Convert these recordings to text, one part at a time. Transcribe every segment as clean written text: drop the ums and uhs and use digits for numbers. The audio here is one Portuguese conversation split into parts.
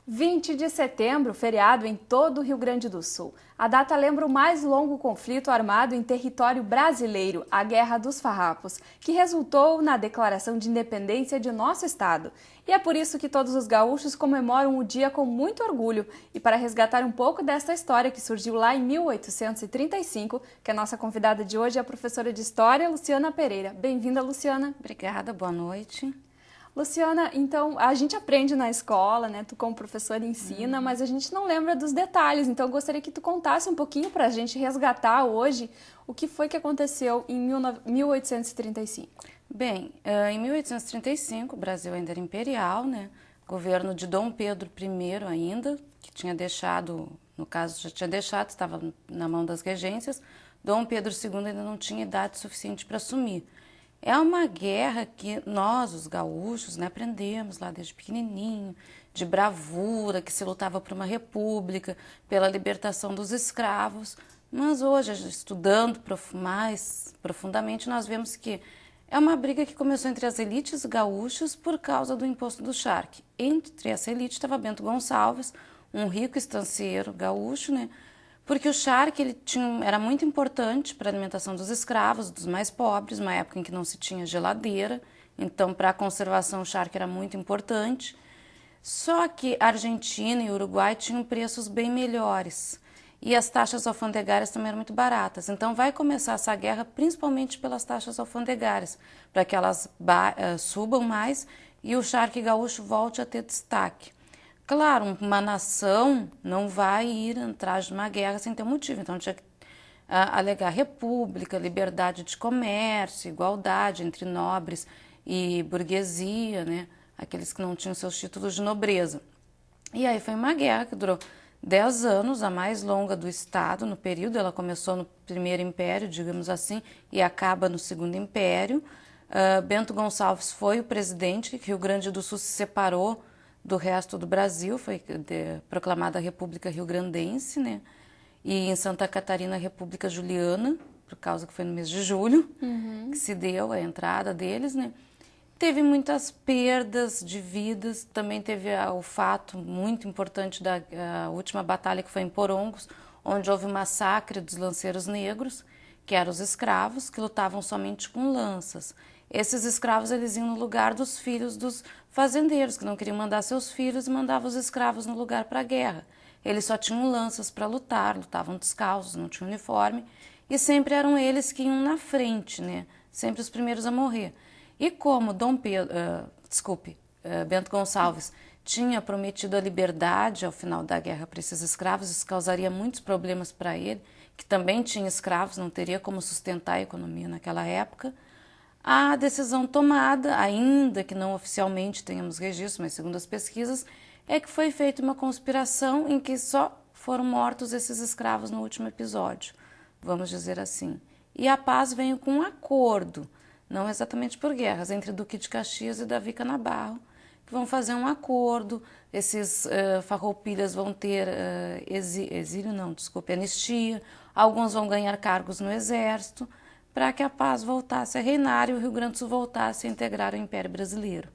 20 de setembro, feriado em todo o Rio Grande do Sul. A data lembra o mais longo conflito armado em território brasileiro, a Guerra dos Farrapos, que resultou na declaração de independência de nosso estado. E é por isso que todos os gaúchos comemoram o dia com muito orgulho. E para resgatar um pouco dessa história que surgiu lá em 1835, que a nossa convidada de hoje é a professora de História, Luciana Pereira. Bem-vinda, Luciana. Obrigada, boa noite. Luciana, então, a gente aprende na escola, né? Tu como professora ensina, mas a gente não lembra dos detalhes. Então, eu gostaria que tu contasse um pouquinho para a gente resgatar hoje o que foi que aconteceu em 1835. Bem, em 1835, o Brasil ainda era imperial, né? Governo de Dom Pedro I ainda, que tinha deixado, no caso já tinha deixado, estava na mão das regências. Dom Pedro II ainda não tinha idade suficiente para assumir. É uma guerra que nós, os gaúchos, né, aprendemos lá desde pequenininho, de bravura, que se lutava por uma república, pela libertação dos escravos. Mas hoje, estudando mais profundamente, nós vemos que é uma briga que começou entre as elites gaúchas por causa do imposto do charque. Entre essa elite estava Bento Gonçalves, um rico estancieiro gaúcho, né? Porque o charque era muito importante para a alimentação dos escravos, dos mais pobres, uma época em que não se tinha geladeira, então para a conservação o charque era muito importante. Só que a Argentina e o Uruguai tinham preços bem melhores e as taxas alfandegárias também eram muito baratas. Então vai começar essa guerra principalmente pelas taxas alfandegárias, para que elas subam mais e o charque gaúcho volte a ter destaque. Claro, uma nação não vai ir atrás de uma guerra sem ter motivo, então tinha que alegar república, liberdade de comércio, igualdade entre nobres e burguesia, né? Aqueles que não tinham seus títulos de nobreza. E aí foi uma guerra que durou 10 anos, a mais longa do Estado no período. Ela começou no Primeiro Império, digamos assim, e acaba no Segundo Império. Bento Gonçalves foi o presidente, Rio Grande do Sul se separou do resto do Brasil, foi proclamada a República Rio-Grandense, né? E em Santa Catarina a República Juliana, por causa que foi no mês de julho que se deu a entrada deles, né? Teve muitas perdas de vidas, também teve o fato muito importante da última batalha que foi em Porongos, onde houve o massacre dos lanceiros negros, que eram os escravos, que lutavam somente com lanças. Esses escravos eles iam no lugar dos filhos dos fazendeiros, que não queriam mandar seus filhos e mandavam os escravos no lugar para a guerra. Eles só tinham lanças para lutar, lutavam descalços, não tinham uniforme, e sempre eram eles que iam na frente, né? Sempre os primeiros a morrer. E como Bento Gonçalves tinha prometido a liberdade ao final da guerra para esses escravos, isso causaria muitos problemas para ele, que também tinha escravos, não teria como sustentar a economia naquela época. A decisão tomada, ainda que não oficialmente tenhamos registro, mas segundo as pesquisas, é que foi feita uma conspiração em que só foram mortos esses escravos no último episódio, vamos dizer assim. E a paz veio com um acordo, não exatamente por guerras, entre Duque de Caxias e Davi Canabarro, que vão fazer um acordo, esses farroupilhas vão ter anistia, alguns vão ganhar cargos no exército, para que a paz voltasse a reinar e o Rio Grande do Sul voltasse a integrar o Império Brasileiro.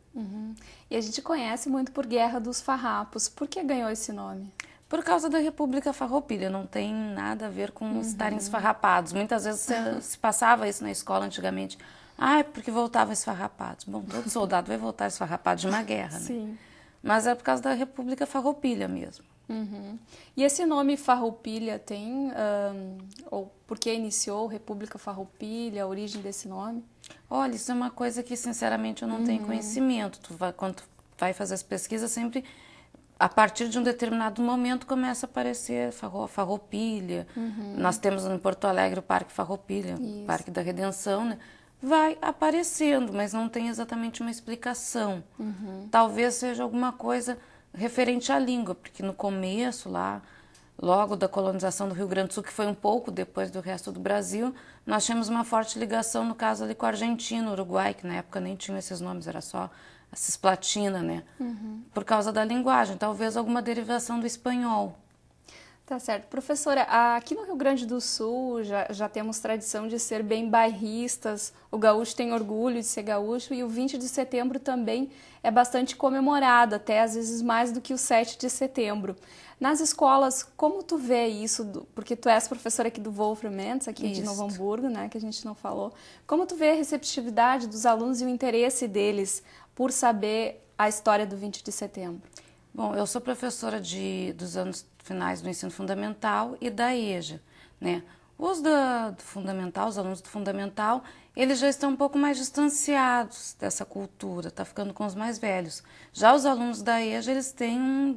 E a gente conhece muito por Guerra dos Farrapos. Por que ganhou esse nome? Por causa da República Farroupilha, não tem nada a ver com estarem esfarrapados. Muitas vezes se passava isso na escola antigamente. Ah, é porque voltavam esfarrapados. Bom, todo soldado vai voltar esfarrapado de uma guerra, né? Sim. Mas é por causa da República Farroupilha mesmo. E esse nome Farroupilha tem, ou por que iniciou República Farroupilha, a origem desse nome? Olha, isso é uma coisa que sinceramente eu não tenho conhecimento. Quando tu vai fazer as pesquisas, sempre a partir de um determinado momento começa a aparecer Farroupilha. Nós temos em Porto Alegre o Parque Farroupilha, o Parque da Redenção, né? Vai aparecendo, mas não tem exatamente uma explicação. Talvez seja alguma coisa referente à língua, porque no começo lá, logo da colonização do Rio Grande do Sul, que foi um pouco depois do resto do Brasil, nós tínhamos uma forte ligação, no caso ali com a Argentina, Uruguai, que na época nem tinham esses nomes, era só a Cisplatina, né? Por causa da linguagem, talvez alguma derivação do espanhol. Tá certo. Professora, aqui no Rio Grande do Sul já temos tradição de ser bem bairristas, o gaúcho tem orgulho de ser gaúcho e o 20 de setembro também é bastante comemorado, até às vezes mais do que o 7 de setembro. Nas escolas, como tu vê isso? Porque tu és professora aqui do Wolfram Mendes, aqui de Novo Hamburgo, né, que a gente não falou. Como tu vê a receptividade dos alunos e o interesse deles por saber a história do 20 de setembro? Bom, eu sou professora dos anos finais do ensino fundamental e da EJA, né? Os do fundamental, os alunos do fundamental, eles já estão um pouco mais distanciados dessa cultura, tá ficando com os mais velhos. Já os alunos da EJA, eles têm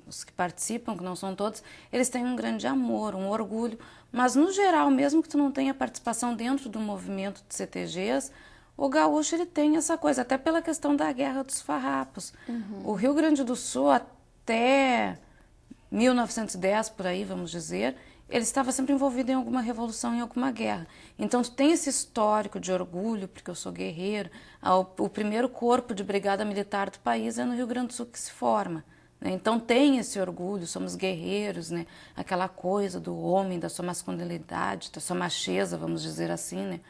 os que participam, que não são todos, eles têm um grande amor, um orgulho, mas no geral, mesmo que tu não tenha participação dentro do movimento de CTGs, o gaúcho ele tem essa coisa, até pela questão da Guerra dos Farrapos. O Rio Grande do Sul, até 1910, por aí, vamos dizer, ele estava sempre envolvido em alguma revolução, em alguma guerra. Então, tu tem esse histórico de orgulho, porque eu sou guerreiro. O primeiro corpo de brigada militar do país é no Rio Grande do Sul que se forma, né? Então, tem esse orgulho, somos guerreiros, né? Aquela coisa do homem, da sua masculinidade, da sua macheza, vamos dizer assim, né?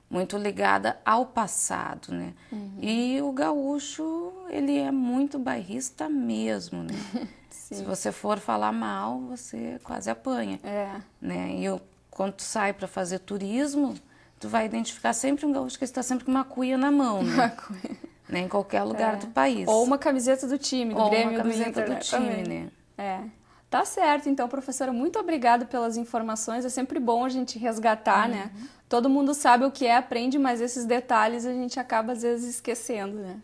Muito ligada ao passado, né? E o gaúcho, ele é muito bairrista mesmo, né? Se você for falar mal, você quase apanha, né? E quando tu sai para fazer turismo, tu vai identificar sempre um gaúcho que está sempre com uma cuia na mão, né? Né? Em qualquer lugar do país. Ou uma camiseta do time, do Grêmio, uma camiseta do do time, também. né? Tá certo, então, professora, muito obrigada pelas informações. É sempre bom a gente resgatar, né? Todo mundo sabe o que é, aprende, mas esses detalhes a gente acaba, às vezes, esquecendo, né?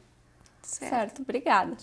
Certo, obrigada.